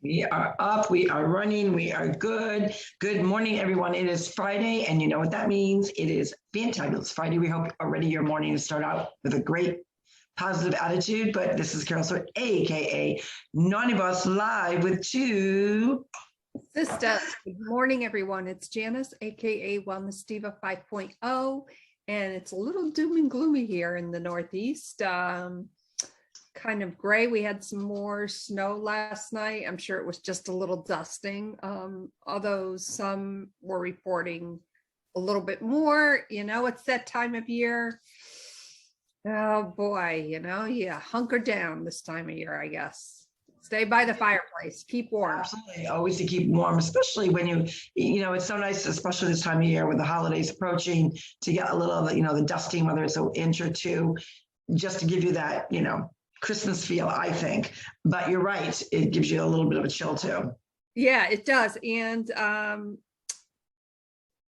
We are up, we are running, we are good. Good morning, everyone. It is Friday, and you know what that means. It is Fantabulous Friday. We hope already your morning to start out with a great positive attitude. But this is Carol Sawyer, aka Naughty Boss, live with two Sista. Good morning, everyone. It's Janice, aka Wellness Diva 5.0, and it's a little doom and gloomy here in the Northeast. Kind of gray. We had some more snow last night. I'm sure it was just a little dusting, although some were reporting a little bit more. You know, it's that time of year. Oh boy, you hunker down this time of year, I guess. Stay by the fireplace, keep warm. Absolutely, always to keep warm, especially when it's so nice, especially this time of year with the holidays approaching, to get a little, the dusting, whether it's an inch or two, just to give you that, Christmas feel, I think. But you're right, it gives you a little bit of a chill too. Yeah, it does. And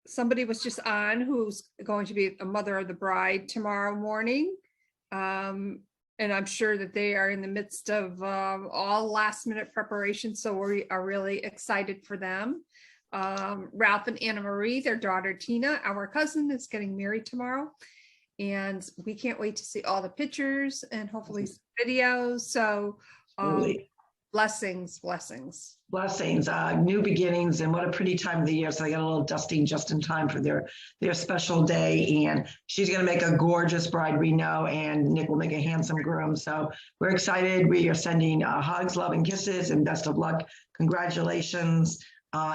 somebody was just on who's going to be a mother of the bride tomorrow morning. And I'm sure that they are in the midst of all last minute preparation. So we are really excited for them. Ralph and Anna Marie, their daughter Tina, our cousin, is getting married tomorrow. And we can't wait to see all the pictures and hopefully some videos. So blessings. New beginnings, and what a pretty time of the year. So they got a little dusting just in time for their special day. And she's going to make a gorgeous bride, we know, and Nick will make a handsome groom. So we're excited. We are sending hugs, love, and kisses, and best of luck. Congratulations.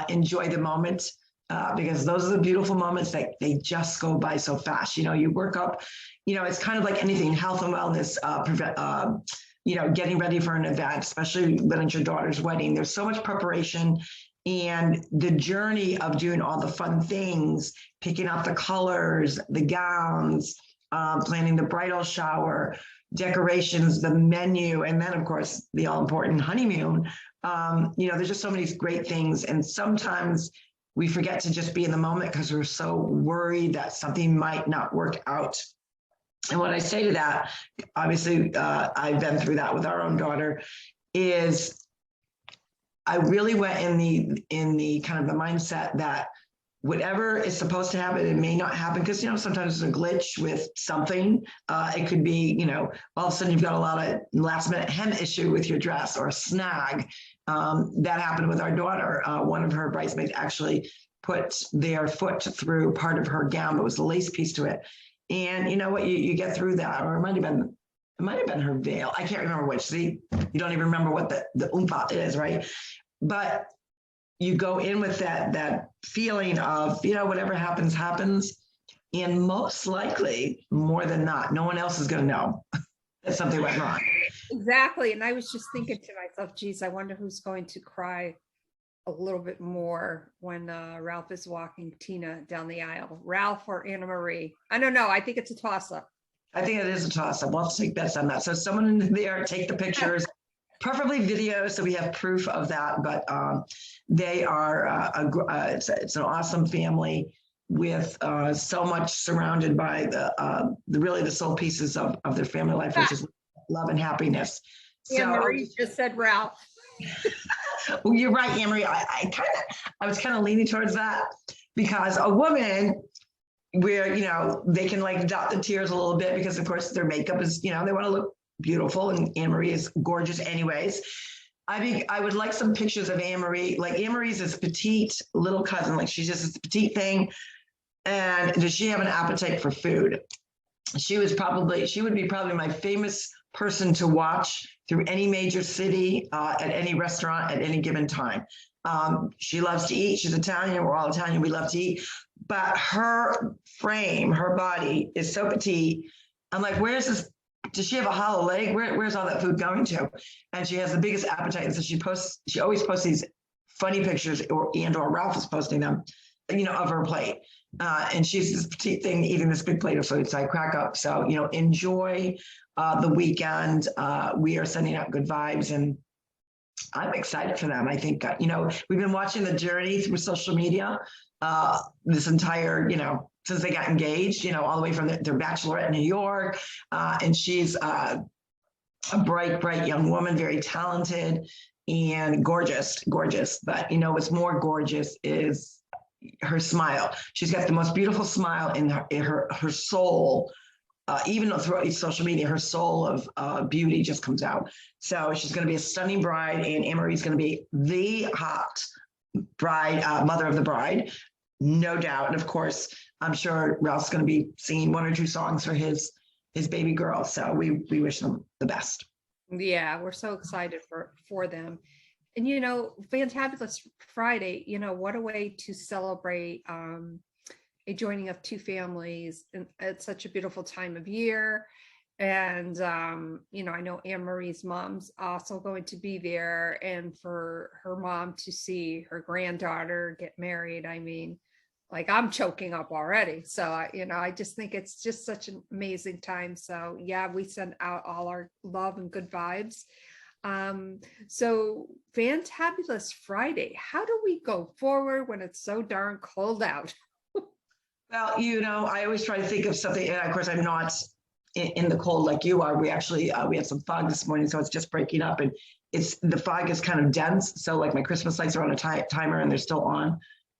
Enjoy the moment. Because those are the beautiful moments that they just go by so fast. You work up, it's kind of like anything, health and wellness, getting ready for an event, especially when it's your daughter's wedding. There's so much preparation, and the journey of doing all the fun things, picking out the colors, the gowns, planning the bridal shower, decorations, the menu, and then of course the all-important honeymoon. There's just so many great things, and sometimes we forget to just be in the moment because we're so worried that something might not work out. And what I say to that, obviously, I've been through that with our own daughter, is I really went in the kind of the mindset that whatever is supposed to happen, it may not happen, because sometimes there's a glitch with something. It could be, all of a sudden you've got a lot of last minute hem issue with your dress or a snag. That happened with our daughter. One of her bridesmaids actually put their foot through part of her gown. It was a lace piece to it. And you know what, you get through that, or it might have been her veil. I can't remember which. See, you don't even remember what the oompa is, right? But you go in with that feeling of, whatever happens, happens. And most likely, more than not, no one else is going to know that something went wrong. Exactly. And I was just thinking to myself, geez, I wonder who's going to cry a little bit more when Ralph is walking Tina down the aisle. Ralph or Anna Marie? I don't know. I think it's a toss-up. I think it is a toss-up. We'll have to take bets on that. So someone in there, take the pictures. Preferably video, so we have proof of that. But they are it's an awesome family with so much surrounded by the sole pieces of their family life, which is love and happiness. So Marie just said Ralph. Well, you're right, Anne-Marie. I was kind of leaning towards that, because a woman, where they can like dot the tears a little bit, because of course their makeup is they want to look beautiful, and Anne-Marie is gorgeous anyways. I would like some pictures of Anne-Marie. Like, Anne-Marie's this petite little cousin, like she's just this petite thing. And does she have an appetite for food? She would be probably my famous person to watch through any major city, at any restaurant at any given time. She loves to eat. She's Italian. We're all Italian. We love to eat. But her frame, her body is so petite. I'm like, where's this? Does she have a hollow leg? Where's all that food going to? And she has the biggest appetite. And so she always posts these funny pictures, or Ralph is posting them, of her plate. And she's this petite thing eating this big plate of food. So I crack up. So, enjoy the weekend. We are sending out good vibes, and I'm excited for them. I think, we've been watching the journey through social media, this entire, since they got engaged, all the way from their bachelorette in New York. And she's a bright young woman, very talented. and gorgeous, gorgeous. But, you know, what's more gorgeous is her smile. She's got the most beautiful smile in her soul. Even throughout social media, her soul of beauty just comes out. So she's going to be a stunning bride, and Anne-Marie's going to be the hot bride, mother of the bride, no doubt. And of course, I'm sure Ralph's going to be singing 1 or 2 songs for his baby girl. So we wish them the best. Yeah, we're so excited for them. And, you know, Fantabulous Friday, you know, what a way to celebrate a joining of 2 families at such a beautiful time of year. And, you know, I know Anne-Marie's mom's also going to be there, and for her mom to see her granddaughter get married, I mean, like, I'm choking up already. So, you know, I just think it's just such an amazing time. So yeah, we send out all our love and good vibes. So Fantabulous Friday, how do we go forward when it's so darn cold out? Well, you know, I always try to think of something, and of course, I'm not in the cold like you are. We actually, we had some fog this morning, so it's just breaking up, and the fog is kind of dense. So like my Christmas lights are on a timer and they're still on.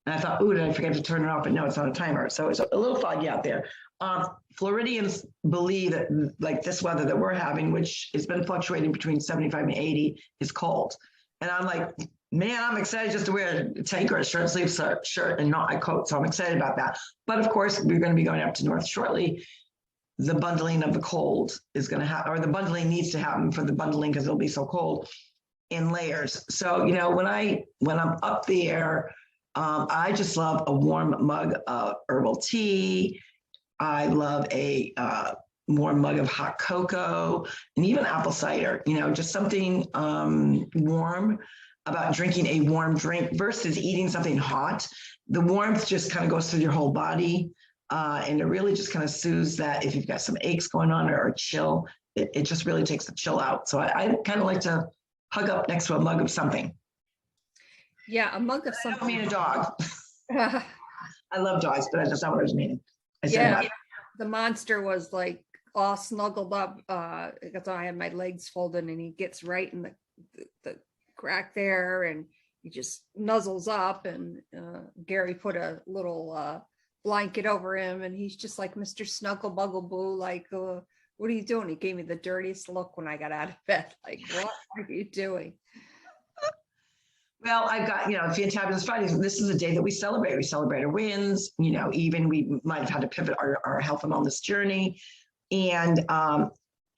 And I thought, ooh, did I forget to turn it off? But no, it's on a timer. So it's a little foggy out there. Floridians believe that like this weather that we're having, which has been fluctuating between 75 and 80, is cold. And I'm like, man, I'm excited just to wear a tank or a short sleeve shirt and not a coat. So I'm excited about that. But of course, we're going to be going up to north shortly. The bundling of the cold is going to happen, or the bundling needs to happen for the bundling because it'll be so cold in layers. So, you know, when I'm up there, I just love a warm mug of herbal tea. I love a warm mug of hot cocoa and even apple cider, you know, just something warm about drinking a warm drink versus eating something hot. The warmth just kind of goes through your whole body. And it really just kind of soothes that if you've got some aches going on or a chill, it just really takes the chill out. So I kind of like to hug up next to a mug of something. Yeah, a mug of something. I don't mean a dog. I love dogs, but that's not what I was meaning. I said Yeah, that. the monster was like all snuggled up. Because I had my legs folded, and he gets right in the crack there, and he just nuzzles up. And Gary put a little blanket over him, and he's just like Mr. Snuggle Buggle Boo, like, what are you doing? He gave me the dirtiest look when I got out of bed. Like, what are you doing? Well, I've got, you know, Fantabulous Fridays. This is a day that we celebrate. We celebrate our wins. You know, even we might have had to pivot our health and wellness journey. And I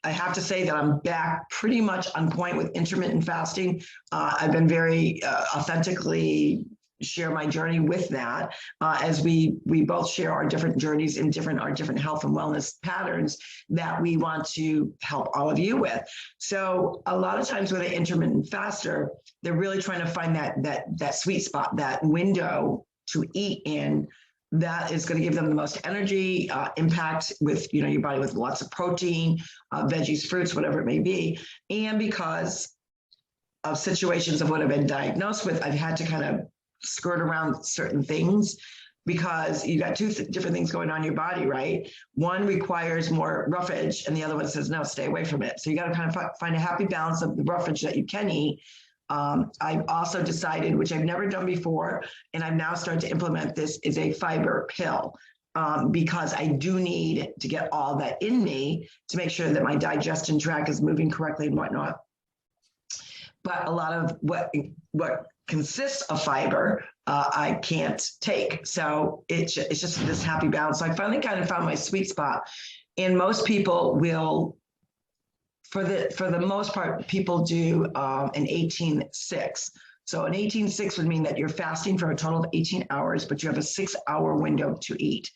have to say that I'm back pretty much on point with intermittent fasting. I've been very authentically share my journey with that as we both share our different journeys and our different health and wellness patterns that we want to help all of you with. So a lot of times with an intermittent faster, they're really trying to find that sweet spot, that window to eat in that is going to give them the most energy, impact with, you know, your body with lots of protein, veggies, fruits, whatever it may be. And because of situations of what I've been diagnosed with, I've had to kind of skirt around certain things because you got 2 different things going on in your body, right? One requires more roughage and the other one says, no, stay away from it. So you got to kind of find a happy balance of the roughage that you can eat. I've also decided, which I've never done before, and I've now started to implement this, is a fiber pill. Because I do need to get all that in me to make sure that my digestion tract is moving correctly and whatnot. But a lot of what consists of fiber, I can't take. So it's just this happy balance. So I finally kind of found my sweet spot. And most people will, for the most part, people do an 18-6. So an 18-6 would mean that you're fasting for a total of 18 hours, but you have a 6-hour window to eat.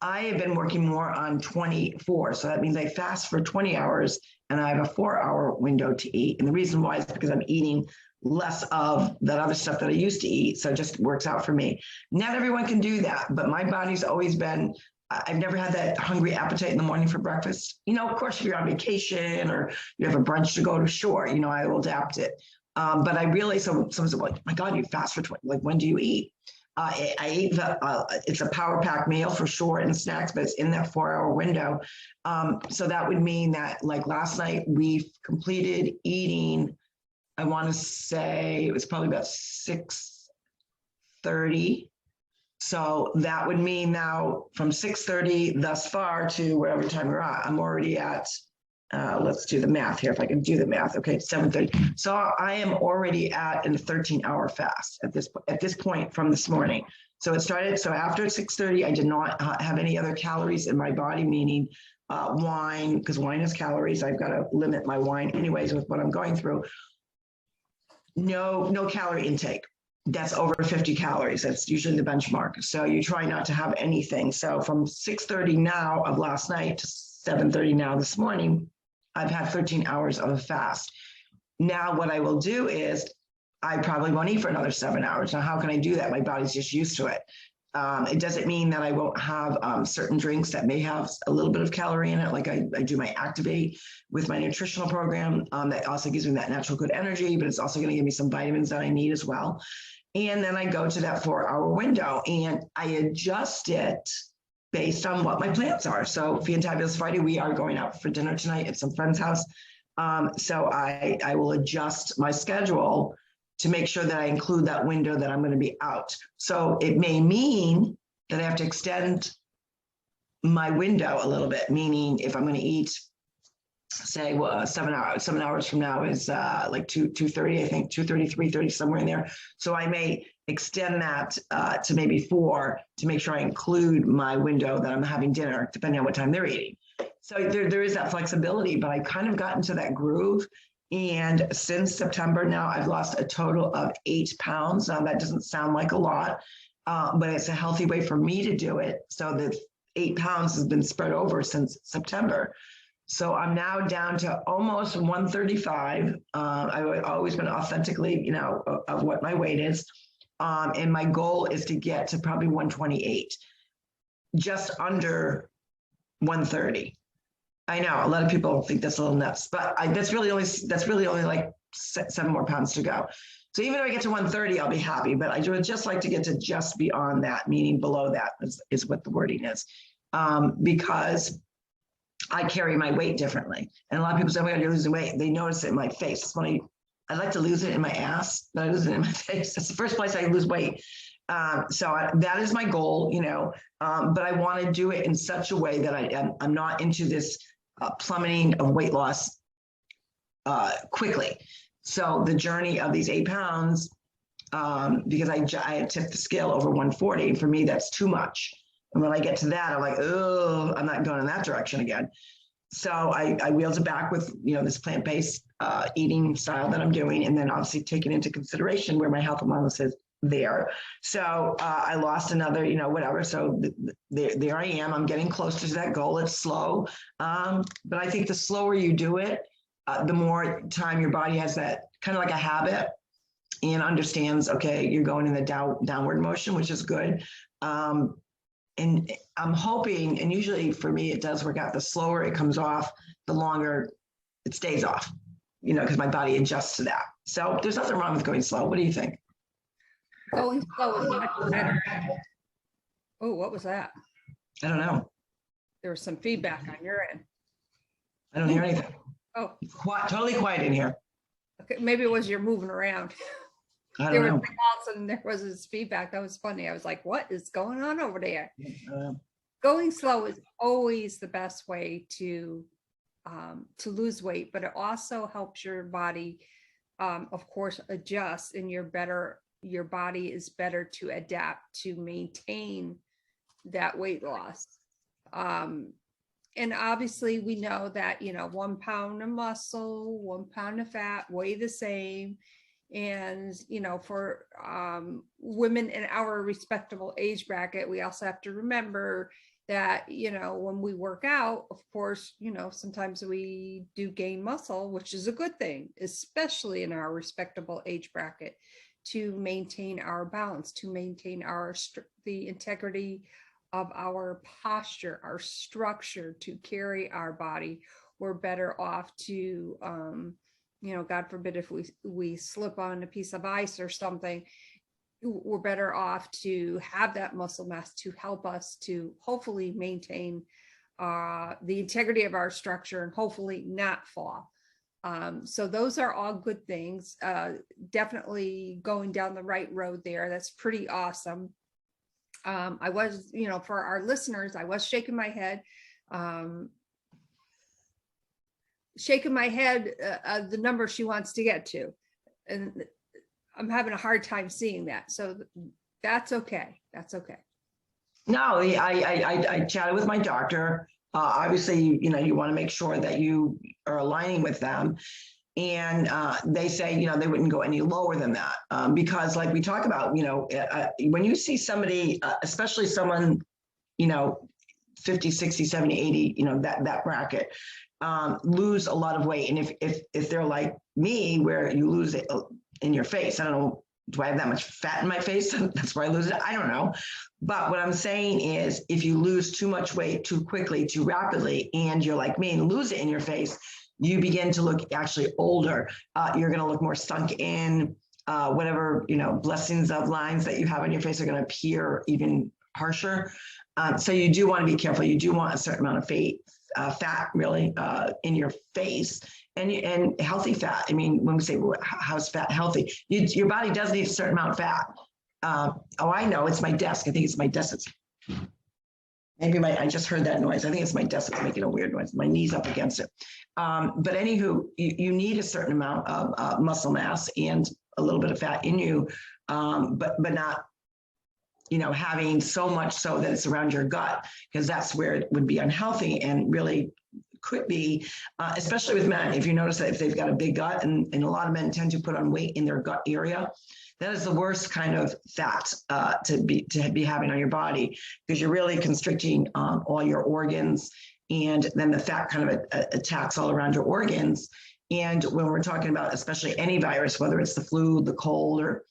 I have been working more on 24. So that means I fast for 20 hours and I have a 4-hour window to eat. And the reason why is because I'm eating less of that other stuff that I used to eat. So it just works out for me. Not everyone can do that, but my body's always been, I've never had that hungry appetite in the morning for breakfast. You know, of course, if you're on vacation or you have a brunch to go to, sure, you know, I will adapt it. But I really, so someone's like, my God, you fast for 20, like, when do you eat? I eat it's a power pack meal for sure and snacks, but it's in that 4-hour window. So that would mean that, like, last night we completed eating I want to say it was probably about 6:30. So that would mean now from 6:30 thus far to whatever time we're at, I'm already at, let's do the math here. If I can do the math. Okay, 7:30. So I am already at a 13-hour fast at this point from this morning. So it started. So after 6:30, I did not have any other calories in my body, meaning wine, because wine has calories. I've got to limit my wine anyways with what I'm going through. No calorie intake. That's over 50 calories. That's usually the benchmark. So you try not to have anything. So from 6:30 now of last night to 7:30 now this morning, I've had 13 hours of a fast. Now what I will do is I probably won't eat for another 7 hours. Now, how can I do that? My body's just used to it. It doesn't mean that I won't have certain drinks that may have a little bit of calorie in it. Like I do my Activate with my nutritional program. That also gives me that natural good energy, but it's also going to give me some vitamins that I need as well. And then I go to that 4-hour window and I adjust it based on what my plans are. So FantabulousFiday, we are going out for dinner tonight at some friend's house. So I will adjust my schedule to make sure that I include that window that I'm going to be out. So it may mean that I have to extend my window a little bit, meaning if I'm going to eat, say 7 hours, 7 hours from now is like 2:30, I think 2:30, 3:30, somewhere in there. So I may extend that to maybe 4 to make sure I include my window that I'm having dinner, depending on what time they're eating. So there is that flexibility, but I've kind of gotten to that groove. And since September now, I've lost a total of 8 pounds. That doesn't sound like a lot, but it's a healthy way for me to do it. So the 8 pounds has been spread over since September. So I'm now down to almost 135. I've always been authentically, of what my weight is. And my goal is to get to probably 128, just under 130. I know a lot of people think that's a little nuts, but that's really only like 7 more pounds to go. So even if I get to 130, I'll be happy, but I would just like to get to just beyond that, meaning below that is what the wording is. Because I carry my weight differently. And a lot of people say, oh my God, you're losing weight. They notice it in my face. It's funny. I like to lose it in my ass, but I lose it in my face. That's the first place I lose weight. That is my goal, but I want to do it in such a way that I'm not into this plummeting of weight loss quickly. So the journey of these 8 pounds, because I tipped the scale over 140, and for me, that's too much. And when I get to that, I'm like, oh, I'm not going in that direction again. So I wheeled it back with, this plant-based eating style that I'm doing, and then obviously taking into consideration where my health and wellness is there. So I lost another, whatever. So there I am. I'm getting closer to that goal. It's slow. But I think the slower you do it, the more time your body has that kind of like a habit and understands, okay, you're going in the downward motion, which is good. And I'm hoping, and usually for me, it does work out. The slower it comes off, the longer it stays off, because my body adjusts to that. So there's nothing wrong with going slow. What do you think? Going slow is much better. Oh, what was that? I don't know. There was some feedback on your end. I don't hear anything. Oh, Totally quiet in here. okay. Maybe it was you're moving around. I don't know. All of a sudden there was this feedback. That was funny. I was like, what is going on over there? Going slow is always the best way to lose weight, but it also helps your body, of course, adjust, and your body is better to adapt to maintain that weight loss. And obviously we know that, 1 pound of muscle, 1 pound of fat weigh the same. And, for women in our respectable age bracket, we also have to remember that, when we work out, of course, sometimes we do gain muscle, which is a good thing, especially in our respectable age bracket, to maintain our balance, to maintain the integrity of our posture, our structure, to carry our body. We're better off to, God forbid, if we slip on a piece of ice or something, we're better off to have that muscle mass to help us to hopefully maintain the integrity of our structure and hopefully not fall. So those are all good things. Definitely going down the right road there. That's pretty awesome. I was, for our listeners, I was shaking my head. The number she wants to get to. And I'm having a hard time seeing that. So that's okay. That's okay. No, I chatted with my doctor. Obviously, you want to make sure that you are aligning with them. And they say, they wouldn't go any lower than that because like we talk about, when you see somebody, especially someone, 50, 60, 70, 80, that bracket, lose a lot of weight. And if they're like me, where you lose it in your face, I don't know, do I have that much fat in my face? That's where I lose it. I don't know. But what I'm saying is if you lose too much weight too quickly, too rapidly, and you're like me and lose it in your face, you begin to look actually older. You're going to look more sunk in, whatever, blessings of lines that you have on your face are going to appear even harsher. So you do want to be careful. You do want a certain amount of fat really in your face and healthy fat. I mean, when we say, well, how's fat healthy? Your body does need a certain amount of fat. I know it's my desk. I think it's my desk. I just heard that noise. I think it's my desk that's making a weird noise. My knee's up against it. But anywho, you need a certain amount of muscle mass and a little bit of fat in you, but not, having so much so that it's around your gut, because that's where it would be unhealthy and really could be, especially with men. If you notice that if they've got a big gut, and a lot of men tend to put on weight in their gut area, that is the worst kind of fat to be having on your body, because you're really constricting all your organs, and then the fat kind of attacks all around your organs. And when we're talking about especially any virus, whether it's the flu, the cold, or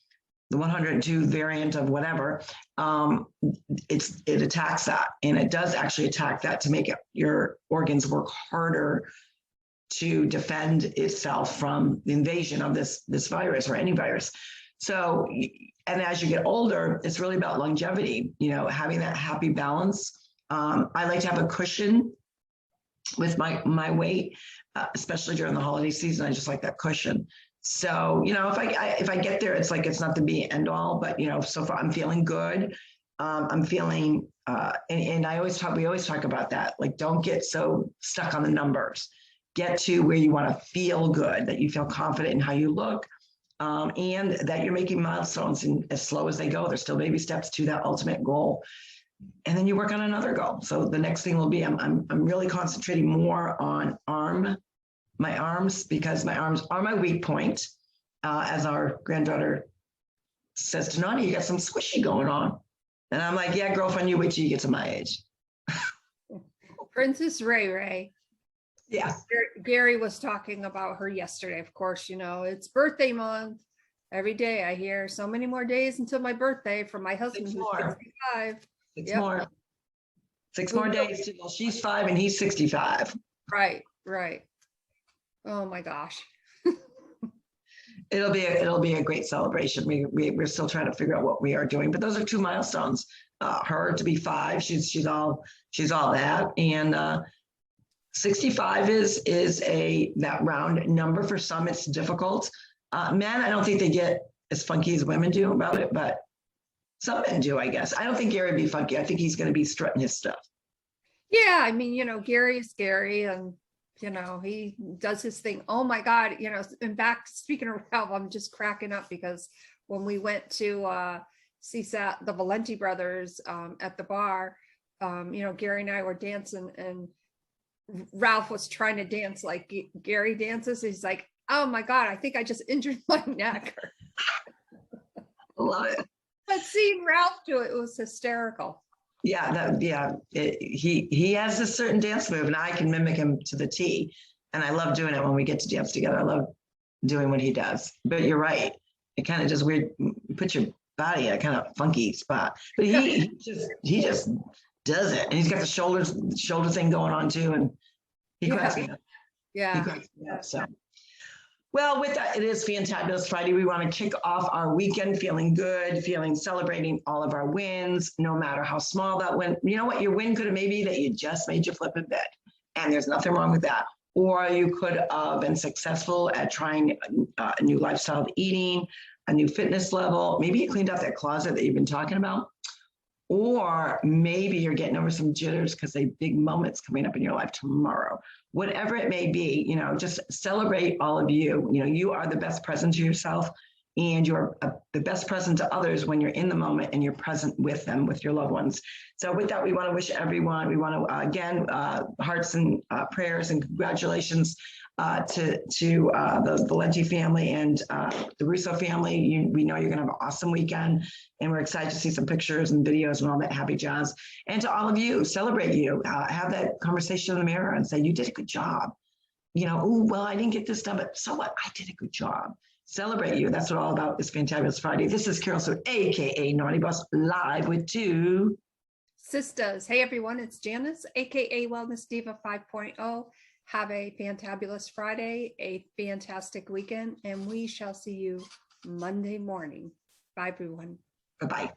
the 102 variant of whatever, it attacks that, and it does actually attack that to make your organs work harder to defend itself from the invasion of this virus or any virus. So, and as you get older, it's really about longevity, having that happy balance. I like to have a cushion with my weight, especially during the holiday season. I just like that cushion. So, if I get there, it's like, it's not the be end all, but, so far I'm feeling good. I'm feeling, and we always talk about that. Like, don't get so stuck on the numbers. Get to where you want to feel good, that you feel confident in how you look, and that you're making milestones, and as slow as they go, there's still baby steps to that ultimate goal. And then you work on another goal. So the next thing will be, I'm really concentrating more on my arms, because my arms are my weak point. As our granddaughter says to Nani, you got some squishy going on. And I'm like, yeah, girlfriend, you wait till you get to my age. Princess Ray. Yeah. Gary was talking about her yesterday. Of course, it's birthday month. Every day I hear so many more days until my birthday from my husband, who's 65. Six more days till she's 5 and he's 65. Right. Oh my gosh. It'll be a great celebration. We're still trying to figure out what we are doing, but those are 2 milestones. Her to be 5, she's all that, and 65 is that round number. For some, it's difficult. Men, I don't think they get as funky as women do about it, but some men do, I guess. I don't think Gary would be funky. I think he's going to be strutting his stuff. Yeah, I mean, Gary is Gary, and he does his thing. Oh my God, in fact, speaking of Ralph, I'm just cracking up because when we went to Sista, the Valenti brothers, at the bar, Gary and I were dancing, and Ralph was trying to dance like Gary dances. He's like, oh my God, I think I just injured my neck. Love it. But seeing Ralph do it was hysterical. Yeah, he has a certain dance move, and I can mimic him to the T. And I love doing it when we get to dance together. I love doing what he does. But you're right; it kind of just weird. Put your body in a kind of funky spot. But he just does it, and he's got the shoulder thing going on too, and he cracks me up. Yeah. He cracks me up. So. Well, with that, it is Fantabulous Friday. We want to kick off our weekend feeling good, celebrating all of our wins, no matter how small that win. You know what? Your win could have maybe that you just made your flipping bed, and there's nothing wrong with that. or you could have been successful at trying a new lifestyle of eating, a new fitness level. Maybe you cleaned out that closet that you've been talking about. Or maybe you're getting over some jitters because they big moments coming up in your life tomorrow. Whatever it may be, you know, just celebrate all of you. You know, you are the best present to yourself, and you're the best present to others when you're in the moment and you're present with them, with your loved ones. So with that, we want to wish everyone, we want to, again, hearts and prayers and congratulations to the Valenti family and the Russo family. We know you're going to have an awesome weekend, and we're excited to see some pictures and videos and all that happy jazz. And to all of you, celebrate you. Have that conversation in the mirror and say, you did a good job. You know, oh, well, I didn't get this done, but so what? I did a good job. Celebrate you. That's what all about is Fantabulous Friday. This is Carol, so AKA Naughty Boss, live with two Sistas. Hey everyone, it's Janice, aka Wellness Diva 5.0. Have a fantabulous Friday, a fantastic weekend, and we shall see you Monday morning. Bye everyone. Bye-bye.